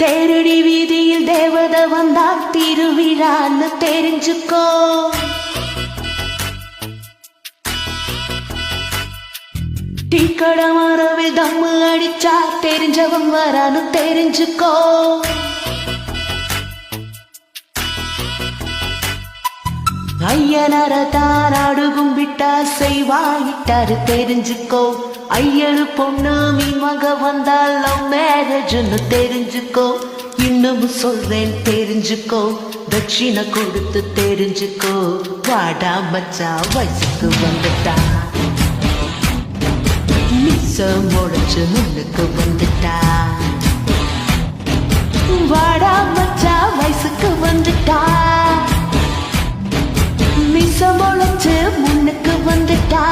தேரடி வீதியில் தேவதை வந்தா திருவிழான்னு தெரிஞ்சுக்கோ. டீக்கடை மரவில் தம்மு அடிச்சா தெரிஞ்சவன் வரான்னு தெரிஞ்சுக்கோ. ஐயனரதான் அடுகும் விட்டா செய்வாயிட்டாரு தெரிஞ்சுக்கோ. ஐயனு பொண்ணு மீன் மக வந்தால் லவ் மேரேஜ்னு தெரிஞ்சுக்கோ. இன்னும் சொல்றேன் தெரிஞ்சுக்கோ, தட்சிணை கொடுத்து தெரிஞ்சுக்கோ. வாடா மச்சா வயசுக்கு வந்துட்டா, மிஸ் முளைச்சு முன்னுக்கு வந்துட்டா. வாடா மச்சா வயசுக்கு வந்துட்டா, மிஸ் முளைச்சு முன்னுக்கு வந்துட்டா.